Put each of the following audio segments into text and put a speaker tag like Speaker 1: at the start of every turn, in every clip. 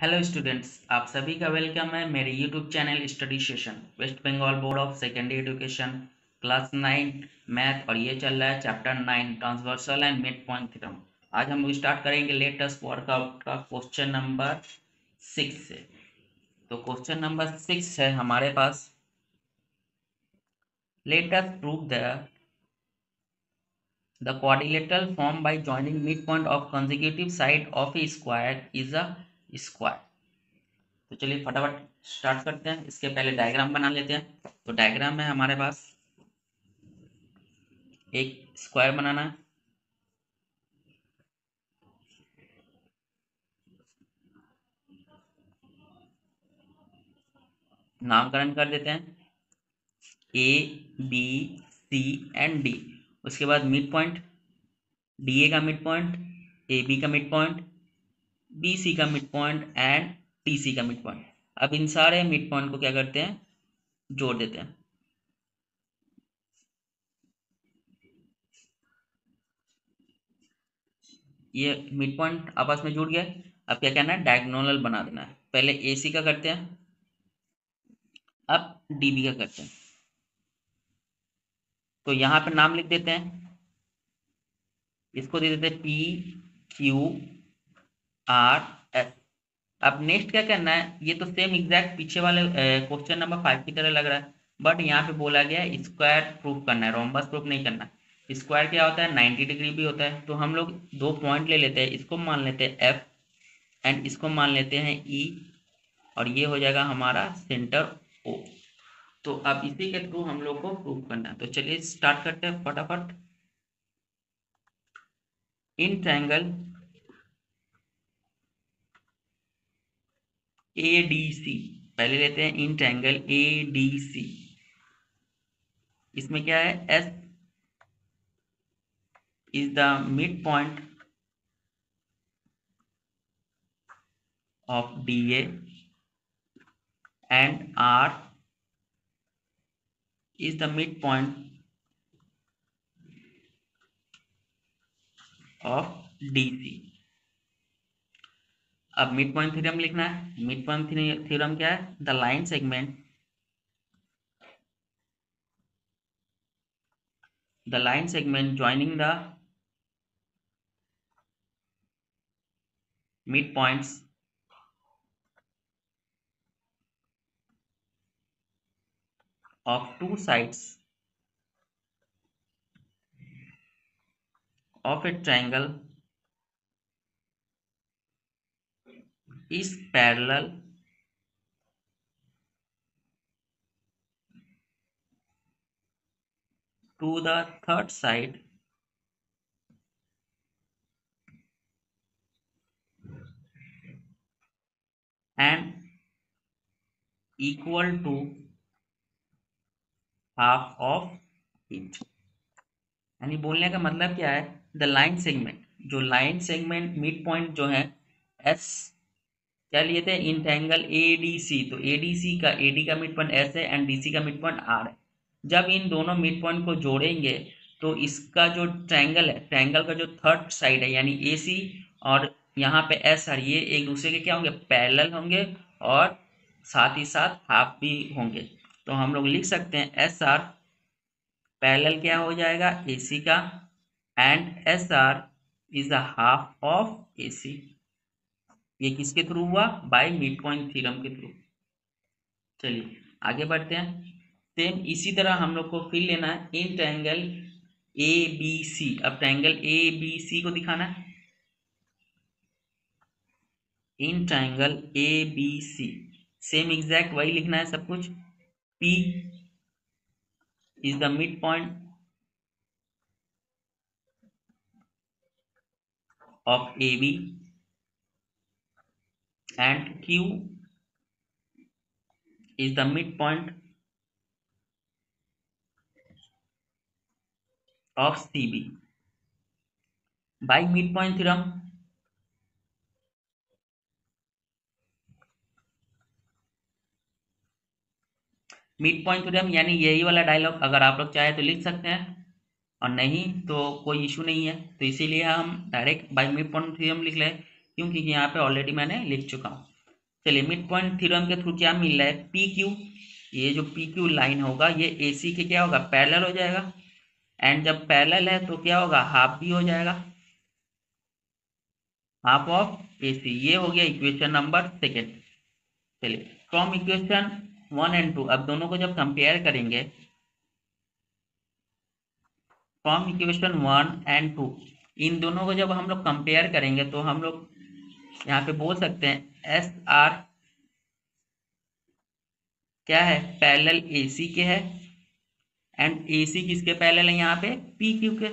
Speaker 1: Hello students, आप सभी का वेलकम है मेरे YouTube channel study session West Bengal board of secondary education class 9 math. और ये चल रहा है chapter 9 transversal and mid point theorem. आज हम स्टार्ट करेंगे लेटेस्ट वर्कआउट का क्वेश्चन नंबर 6 से। तो क्वेश्चन नंबर 6 है हमारे पास, let us prove the quadrilateral formed by joining midpoint of consecutive side of a square is a square। तो चलिए फटाफट स्टार्ट करते हैं। इसके पहले डायग्राम बना लेते हैं। तो डायग्राम में हमारे पास एक स्क्वायर बनाना है। नामकरण कर देते हैं A B C and D. उसके बाद मिड पॉइंट, डी ए का मिड पॉइंट, ए बी का मिड पॉइंट, बी सी का mid point and T C का मिड पॉइंट। अब इन सारे मिड पॉइंट को क्या करते हैं, जोड़ देते हैं। ये मिड पॉइंट आपस में जुड़ गया। अब क्या करना है, डायगोनल बना देना है। पहले ए सी का करते हैं, अब डी बी का करते हैं। तो यहाँ पर नाम लिख देते हैं, इसको दे देते हैं पी क्यू आर एस। अब नेक्स्ट क्या करना है, ये तो सेम एग्जैक्ट पीछे वाले क्वेश्चन नंबर 5 की तरह लग रहा है, बट यहाँ पे बोला गया है स्क्वायर प्रूफ करना है, रोम्बस प्रूफ नहीं करना है। स्क्वायर क्या होता है, 90 डिग्री भी होता है। तो हम लोग दो पॉइंट ले लेते हैं, इसको मान लेते हैं एफ एंड इसको मान लेते हैं ई, और ये हो जाएगा हमारा सेंटर ओ। तो अब इसी के थ्रू हम लोग को प्रूफ करना है। तो चलिए स्टार्ट करते हैं फटाफट। इन ट्रायंगल ए डी सी, पहले लेते हैं इन ट्रायंगल ए डी सी। इसमें क्या है, S is the mid point of DA and R is the midpoint of DC। अब मिड पॉइंट थ्योरम लिखना है। मिड पॉइंट थ्योरम क्या है, the line segment joining the mid points of two sides of a triangle is parallel to the third side and equal to half of it। यानी बोलने का मतलब क्या है, द लाइन सेगमेंट, जो line segment mid point जो है S, क्या लिए थे, इन ट्रायंगल ए डी सी। तो ए डी सी का, ए डी का मिड पॉइंट एस है एंड डी सी का मिड पॉइंट आर है। जब इन दोनों मिड पॉइंट को जोड़ेंगे तो इसका जो ट्रायंगल है, ट्रायंगल का जो थर्ड साइड है यानी ए सी और यहाँ पे एस आर, ये एक दूसरे के क्या होंगे, पैरेलल होंगे और साथ ही साथ हाफ भी होंगे। तो हम लोग लिख सकते हैं एस आर पैरेलल क्या हो जाएगा, ए सी का, and S R is the half of A C. ये किसके थ्रू हुआ, बाय मिड पॉइंट थ्योरम के थ्रू। चलिए आगे बढ़ते हैं। सेम इसी तरह हम लोग को फिर लेना है इन ट्रायंगल ए बी सी। अब ट्रायंगल ए बी सी को दिखाना है। In triangle A B C same exact वही लिखना है सब कुछ। P is the midpoint of AB and Q is the midpoint of CB by midpoint theorem। Mid point theorem यानी यही वाला डायलॉग अगर आप लोग चाहे तो लिख सकते हैं, और नहीं तो कोई इशू नहीं है। तो इसीलिए हम direct bye mid point theorem लिख लें, क्योंकि यहाँ पे ऑलरेडी मैंने लिख चुका हूँ। चलिए मिड पॉइंट थ्योरम के थ्रू क्या मिल रहा है, पी क्यू, ये जो पी क्यू लाइन होगा ये ए सी के क्या होगा, पैरेलल हो जाएगा। एंड जब पैरेलल है तो क्या होगा, हाफ भी हो जाएगा, हाफ ऑफ ए सी। ये हो गया इक्वेशन नंबर सेकेंड। चलिए फ्रॉम इक्वेशन 1 और 2, अब दोनों को जब कंपेयर करेंगे, फ्रॉम इक्वेशन 1 और 2, इन दोनों को जब हम लोग कंपेयर करेंगे तो हम लोग यहाँ पे बोल सकते हैं एस आर क्या है, पैरेलल ए सी के है। एंड ए सी किसके पैरेलल है, यहाँ पे पी क्यू के।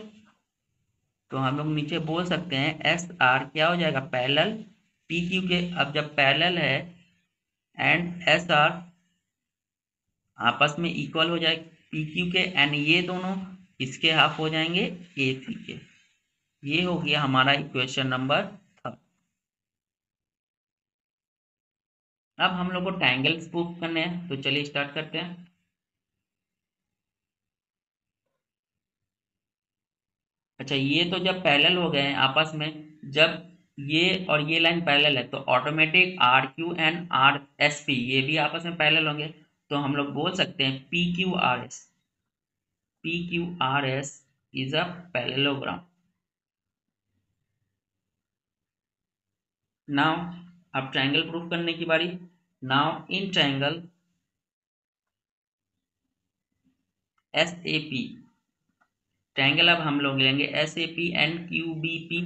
Speaker 1: तो हम लोग नीचे बोल सकते हैं एस आर क्या हो जाएगा, पैरेलल पी क्यू के। अब जब पैरेलल है एंड एस आर आपस में इक्वल हो जाए पी क्यू के, एंड ये दोनों इसके हाफ हो जाएंगे ए सी के। ये हो गया हमारा इक्वेशन नंबर 3। अब हम लोग को ट्रायंगल्स प्रूफ करने हैं, तो चलिए स्टार्ट करते हैं। अच्छा, ये तो जब पैरेलल हो गए हैं आपस में, जब ये और ये लाइन पैरेलल है तो automatic R Q and R S P ये भी आपस में पैरेलल होंगे। तो हम लोग बोल सकते हैं P Q R S, P Q R S is a parallelogram. Now अब ट्रायंगल प्रूफ करने की बारी। Now in triangle S A P, triangle अब हम लोग लेंगे S A P and Q B P.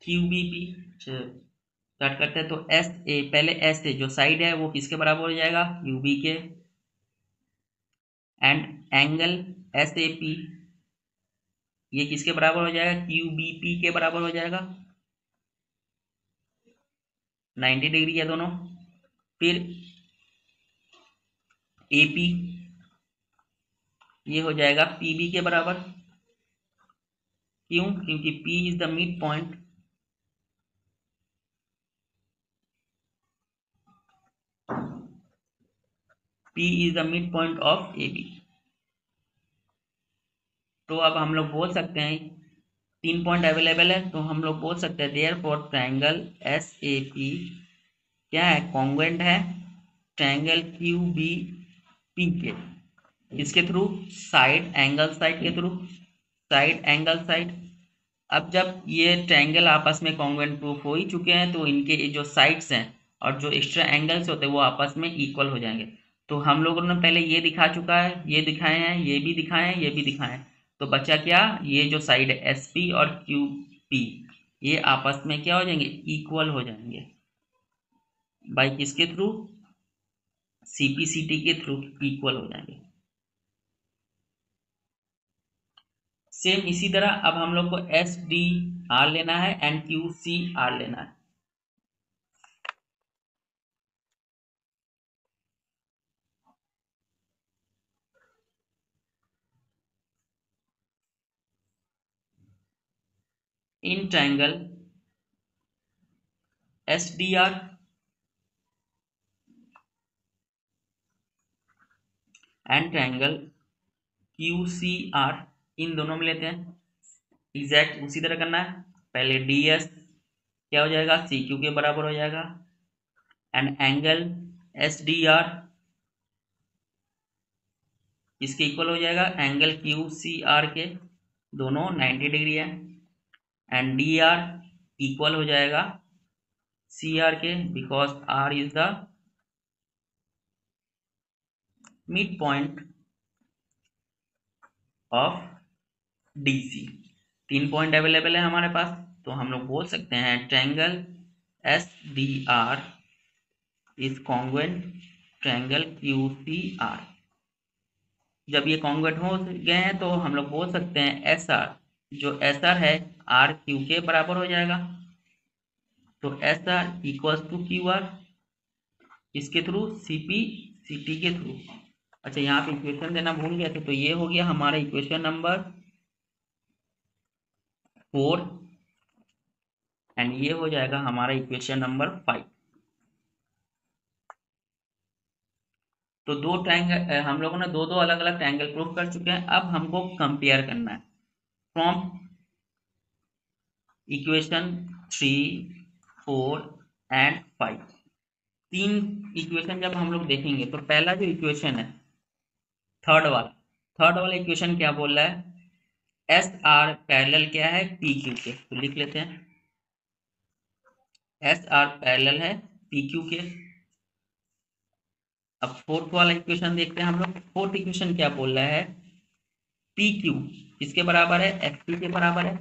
Speaker 1: Q B P start करते हैं। तो एस ए, पहले एस ए जो साइड है वो किसके बराबर हो जाएगा, यू बी के। And angle S A P ये किसके बराबर हो जाएगा, क्यू बी पी के बराबर हो जाएगा, 90 डिग्री है दोनों। फिर ए पी ये हो जाएगा पी बी के बराबर। क्यों, क्योंकि P is the mid point, P is the mid point of A B. तो अब हम लोग बोल सकते हैं 3 पॉइंट अवेलेबल है, तो हम लोग बोल सकते हैं therefore triangle S A P क्या है, कॉन्ग्रुएंट है ट्रायंगल क्यू बी पी के। इसके थ्रू, साइड एंगल साइड के थ्रू, साइड एंगल साइड। अब जब ये ट्रायंगल आपस में कॉन्ग्रुएंट प्रूफ हो ही चुके हैं तो इनके जो साइड्स हैं और जो एक्स्ट्रा एंगल्स होते हैं वो आपस में इक्वल हो जाएंगे। तो हम लोगों ने पहले ये दिखा चुका है, ये दिखाए हैं, ये भी दिखाए हैं, ये भी दिखाए हैं। तो बचा क्या, ये जो साइड है एस पी और क्यू पी ये आपस में क्या हो जाएंगे, इक्वल हो जाएंगे। बाई किसके थ्रू, सी पी सी टी के थ्रू इक्वल हो जाएंगे। सेम इसी तरह अब हम लोग को एस डी आर लेना है एंड क्यू सी आर लेना है। In triangle S D R and triangle Q C R, इन दोनों में लेते हैं। एग्जैक्ट उसी तरह करना है। पहले डी एस क्या हो जाएगा, सी क्यू के बराबर हो जाएगा। And angle S D are इसके इक्वल हो जाएगा एंगल क्यू सी आर के, दोनों 90 डिग्री है। एंड डी आर इक्वल हो जाएगा सी आर के, because R is the mid point of D C. 3 point available है हमारे पास, तो हम लोग बोल सकते हैं triangle S D R is congruent triangle Q C R. जब ये कॉन्ग्रुएंट हो गए हैं तो हम लोग बोल सकते हैं एस आर, जो एस आर है आर क्यू के बराबर हो जाएगा। तो S R equals to Q R, इसके through C P C T के थ्रू। अच्छा, यहाँ पे इक्वेशन देना भूल गया थे, तो ये हो गया हमारा इक्वेशन नंबर 4 एंड ये हो जाएगा हमारा इक्वेशन नंबर 5। तो दो ट्रायंगल हम लोगों ने दो दो अलग अलग ट्रायंगल प्रूफ कर चुके हैं। अब हमको कंपेयर करना है फ्रॉम इक्वेशन 3, 4 एंड 5, तीन इक्वेशन जब हम लोग देखेंगे तो पहला जो इक्वेशन है थर्ड वाला इक्वेशन क्या बोल रहा है, एस आर पैरेलल क्या है पी क्यू के, तो लिख लेते हैं एस आर पैरेलल है पी क्यू के। अब फोर्थ वाला इक्वेशन देखते हैं हम लोग, फोर्थ इक्वेशन क्या बोल रहा है, पी क्यू किसके बराबर है, एस पी के बराबर है।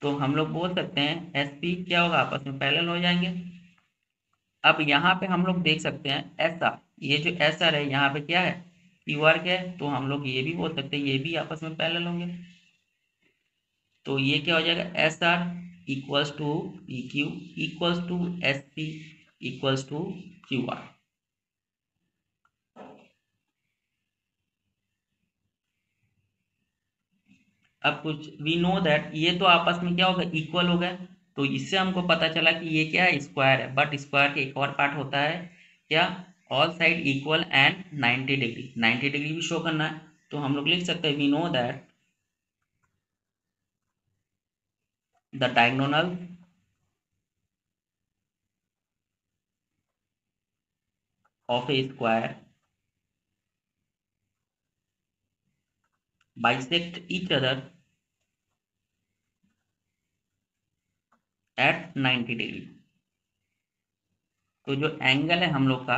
Speaker 1: तो हम लोग बोल सकते हैं एस पी क्या होगा, आपस में पैरेलल हो जाएंगे। अब यहाँ पे हम लोग देख सकते हैं एस आर, ये जो एस आर है यहाँ पे क्या है, क्यू आर क्या है, तो हम लोग ये भी बोल सकते हैं ये भी आपस में पैरेलल होंगे। तो ये क्या हो जाएगा, S R equals to P Q equals to S P equals to Q R. अब कुछ वी नो दैट ये तो आपस में क्या होगा, इक्वल हो गए। तो इससे हमको पता चला कि ये क्या है, स्क्वायर है। बट स्क्वायर के एक और पार्ट होता है क्या, all side equal and 90 degree, 90 degree भी शो करना है। तो हम लोग लिख सकते हैं we know that the diagonal of a square bisect each other at 90 degree. तो जो एंगल है हम लोग का,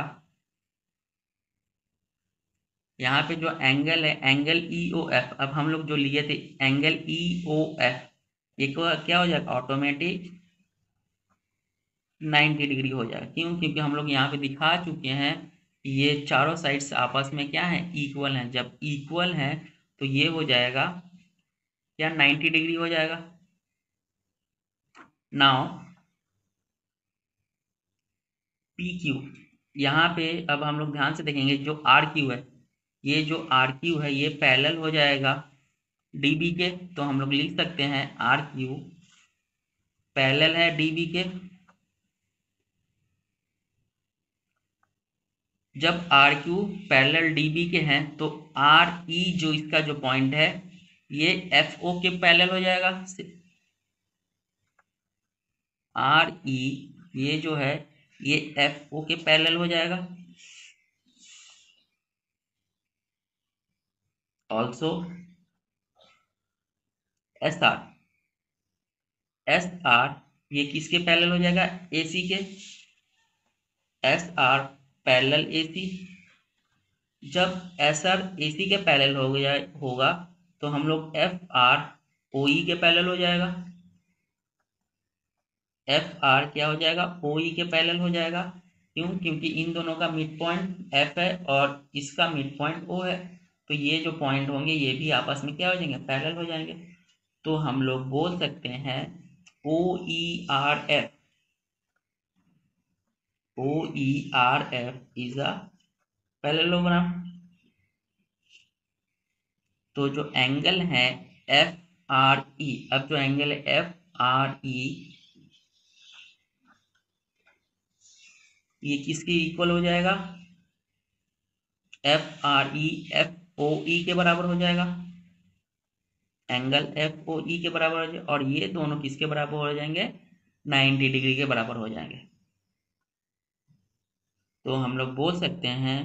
Speaker 1: यहाँ पे जो एंगल है एंगल ई ओ एफ, अब हम लोग जो लिए थे एंगल ई ओ एफ, ये क्या हो जाएगा, ऑटोमेटिक 90 डिग्री हो जाएगा। क्यों, क्योंकि हम लोग यहाँ पे दिखा चुके हैं कि ये चारों साइड्स आपस में क्या है, इक्वल हैं। जब इक्वल हैं तो ये हो जाएगा क्या, 90 डिग्री हो जाएगा। नाउ पी क्यू, यहाँ पे अब हम लोग ध्यान से देखेंगे जो आर क्यू है, ये जो आर क्यू है ये पैरेलल हो जाएगा डीबी के। तो हम लोग लिख सकते हैं आर क्यू पैरेलल है डीबी के। जब आर क्यू पैरेलल डीबी के हैं तो आर ई जो इसका जो पॉइंट है ये एफ ओ के पैरेलल हो जाएगा। आर ई ये जो है ये एफ ओ के पैरेलल हो जाएगा। Also S R, S R ये किसके पैरेलल हो जाएगा, ए सी के। एस आर पैरेलल ए सी, जब एस आर ए सी के पैरेलल हो गया होगा तो हम लोग एफ आर ओ ई के पैरेलल हो जाएगा। एफ आर क्या हो जाएगा, ओ ई के पैरेलल हो जाएगा। क्यों, क्योंकि इन दोनों का मिड पॉइंट एफ है और इसका मिड पॉइंट ओ है। तो ये जो पॉइंट होंगे ये भी आपस में क्या हो जाएंगे, पैरेलल हो जाएंगे। तो हम लोग बोल सकते हैं O E R F, O E R F is a parallelogram. तो जो एंगल है एफ आर ई, अब जो एंगल है एफ आर ई ये किसके इक्वल हो जाएगा, F R E F O E के बराबर हो जाएगा। एंगल एफ ओ ई के बराबर हो जाएगा और ये दोनों किसके बराबर हो जाएंगे, 90 डिग्री के बराबर हो जाएंगे। तो हम लोग बोल सकते हैं,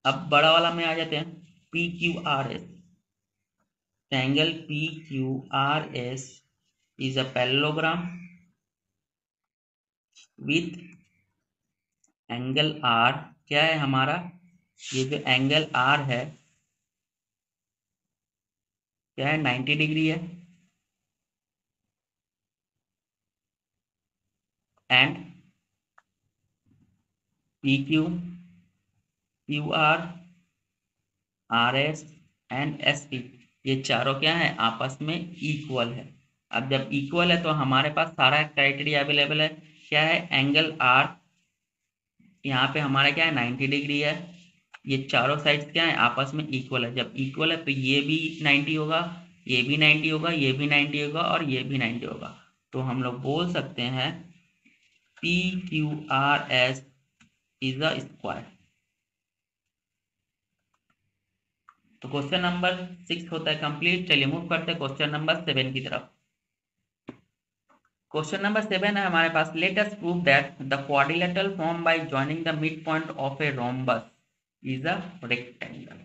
Speaker 1: अब बड़ा वाला में आ जाते हैं, P Q R S, angle P Q R S is a parallelogram with angle R क्या है हमारा, ये जो एंगल आर है क्या है, 90 डिग्री है। And P Q Q R R S and S P ये चारों क्या है, आपस में इक्वल है। अब जब इक्वल है तो हमारे पास सारा क्राइटेरिया अवेलेबल है। क्या है, एंगल आर यहाँ पे हमारा क्या है, 90 डिग्री है। ये चारों साइड्स क्या है, आपस में इक्वल है। जब इक्वल है तो ये भी 90 होगा, ये भी 90 होगा, ये भी 90 होगा और ये भी 90 होगा। तो हम लोग बोल सकते हैं P Q R S is a square. तो क्वेश्चन नंबर 6 होता है कंप्लीट। चलिए मूव करते हैं क्वेश्चन नंबर 7 की तरफ। क्वेश्चन नंबर 7 है हमारे पास, let us prove that the quadrilateral form by joining the mid point of a rhombus is a rectangle.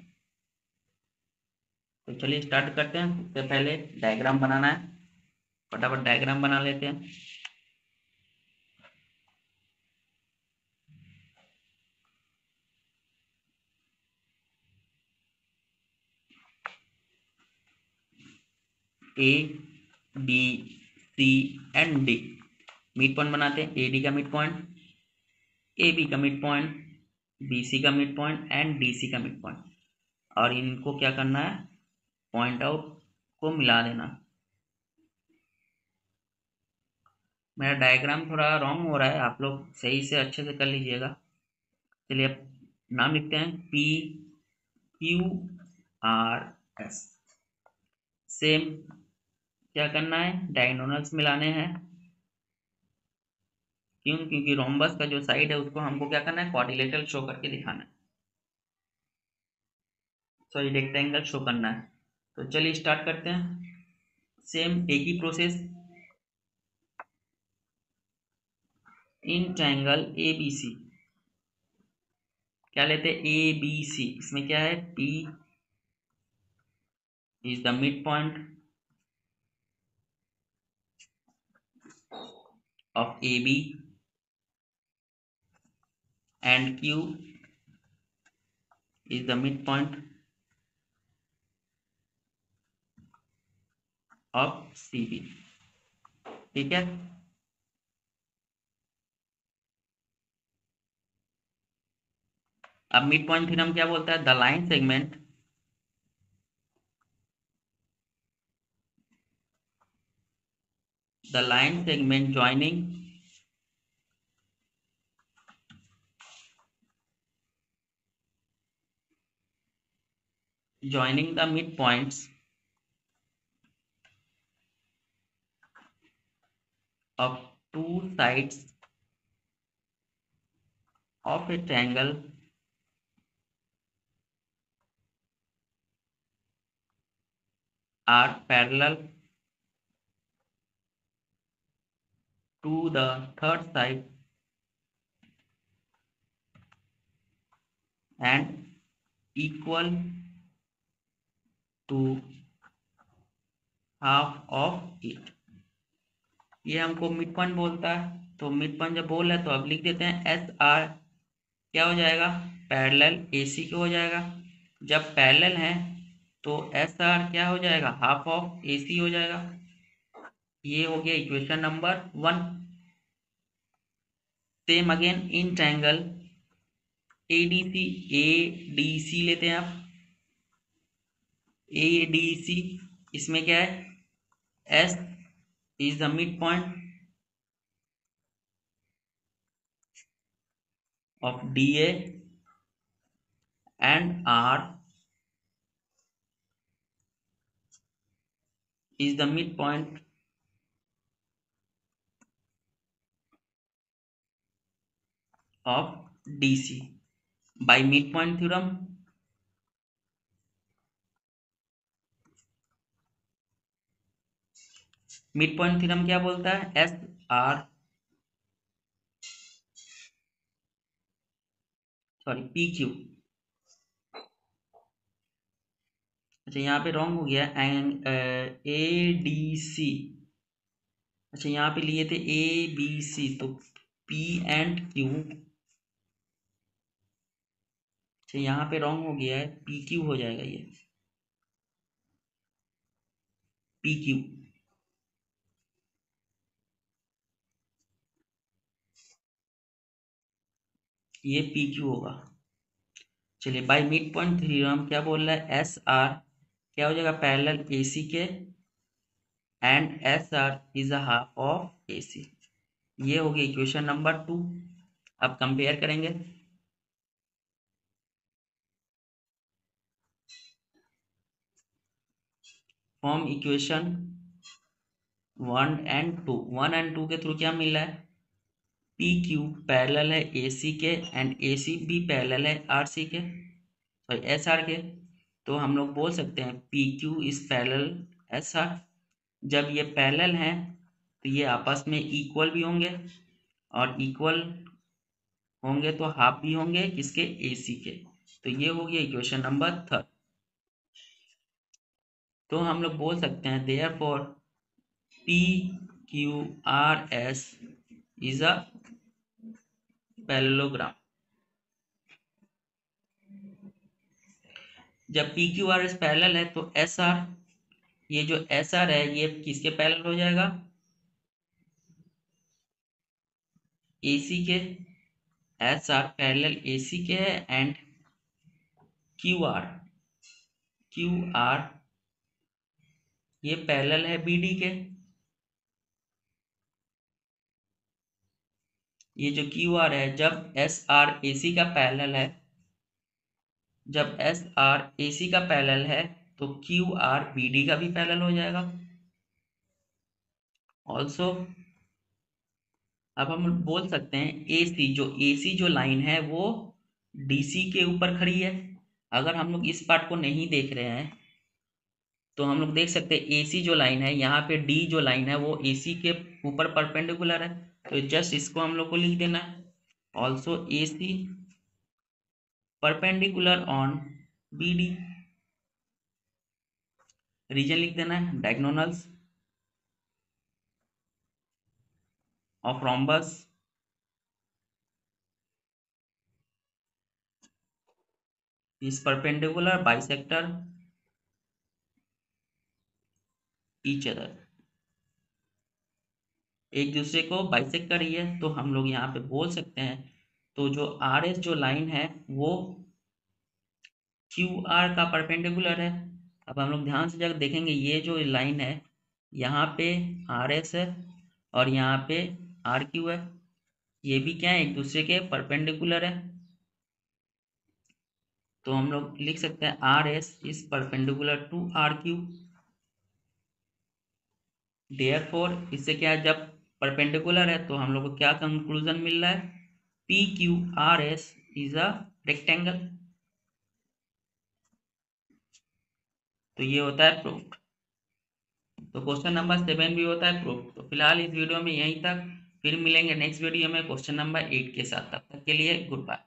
Speaker 1: तो चलिए स्टार्ट करते हैं। सबसे पहले डायग्राम बनाना है, फटाफट डायग्राम बना लेते हैं। A B C and D mid point बनाते हैं। ए डी का मिड पॉइंट, ए बी का मिड पॉइंट, बी सी का mid point and D C का मिड पॉइंट, और इनको क्या करना है, पॉइंट आउट को मिला देना। मेरा डायग्राम थोड़ा रॉन्ग हो रहा है, आप लोग सही से अच्छे से कर लीजिएगा। चलिए अब नाम लिखते हैं, P Q R S. Same क्या करना है, डायगोनल्स मिलाने हैं। क्यों, क्योंकि रोम्बस का जो साइड है उसको हमको क्या करना है, क्वाड्रिलेटरल शो करके दिखाना है, सॉरी रेक्टेंगल शो करना है। तो चलिए स्टार्ट करते हैं। सेम एक ही process, in triangle A B C क्या लेते हैं, ए बी सी। इसमें क्या है, P is the mid point of A B and Q is the mid point of C B. ठीक है, अब मिड पॉइंट थ्योरम क्या बोलता है, the line segment joining the midpoints of two sides of a triangle are parallel to the third side and equal to half of it। ये हमको mid point बोलता है, तो मिड पॉइंट जब बोल रहा है तो अब लिख देते हैं एस आर क्या हो जाएगा, पैरेलल ए सी को हो जाएगा। जब पैरेलल है तो एस आर क्या हो जाएगा, हाफ ऑफ ए सी हो जाएगा। ये हो गया equation number 1। Same again in triangle A D C, A D C लेते हैं आप, ए डी सी। इसमें क्या है, S is the mid point of D A and R is the midpoint of DC by midpoint theorem। midpoint theorem क्या बोलता है, S R sorry P Q, अच्छा यहाँ पे रॉन्ग हो गया, एंड ए डी सी, अच्छा यहाँ पे लिए थे ए बी सी, तो पी एंड क्यू, अच्छा यहाँ पे रॉन्ग हो गया है, पी क्यू हो जाएगा ये, पी क्यू, ये पी क्यू होगा। चलिए बाय मिड पॉइंट थ्योरम क्या बोल रहा है, एस आर क्या हो जाएगा, पैरेलल ए सी के and S R is a half of A C. ये हो गया इक्वेशन नंबर 2। अब कंपेयर करेंगे, फॉर्म इक्वेशन 1 एंड 2। 1 एंड 2 के थ्रू क्या मिल रहा है, पी क्यू पैरेलल है ए सी के एंड ए सी भी पैरेलल है आर सी के, सॉरी एस आर के। तो हम लोग बोल सकते हैं P Q is parallel S R. जब ये पैरेलल हैं तो ये आपस में इक्वल भी होंगे, और इक्वल होंगे तो हाफ भी होंगे किसके, AC के। तो ये हो गया इक्वेशन नंबर 3। तो हम लोग बोल सकते हैं therefore PQRS is a parallelogram. जब PQRS पैरेलल है तो SR, ये जो SR है ये किसके पैरेलल हो जाएगा, AC के। SR पैरेलल AC के है, एंड QR ये पैरेलल है BD के। ये जो QR है, जब SR AC का पैरेलल है, जब SR AC का पैरेलल है तो QR BD का भी पैरेलल हो जाएगा। ऑल्सो अब हम बोल सकते हैं AC जो लाइन है वो DC के ऊपर खड़ी है। अगर हम लोग इस पार्ट को नहीं देख रहे हैं तो हम लोग देख सकते हैं AC जो लाइन है, यहाँ पे D जो लाइन है वो AC के ऊपर परपेंडिकुलर है। तो जस्ट इसको हम लोग को लिख देना है, also AC perpendicular on BD। Reason लिख देना है, diagonals of rhombus is perpendicular bisector each other, एक दूसरे को बाइसेक्ट कर रही है। तो हम लोग यहाँ पे बोल सकते हैं, तो जो RS जो लाइन है वो QR का परपेंडिकुलर है। अब हम लोग ध्यान से जब देखेंगे, ये जो लाइन है यहाँ पे RS है और यहाँ पे RQ है, ये भी क्या है, एक दूसरे के परपेंडिकुलर है। तो हम लोग लिख सकते हैं RS is perpendicular to RQ। Therefore इससे क्या है, जब परपेंडिकुलर है तो हम लोग को क्या कंक्लूजन मिल रहा है, PQRS इज अ रेक्टेंगल। तो ये होता है प्रूफ। तो क्वेश्चन नंबर 7 भी होता है प्रूफ। तो फिलहाल इस वीडियो में यहीं तक, फिर मिलेंगे नेक्स्ट वीडियो में क्वेश्चन नंबर 8 के साथ। तब तक के लिए गुड बाय।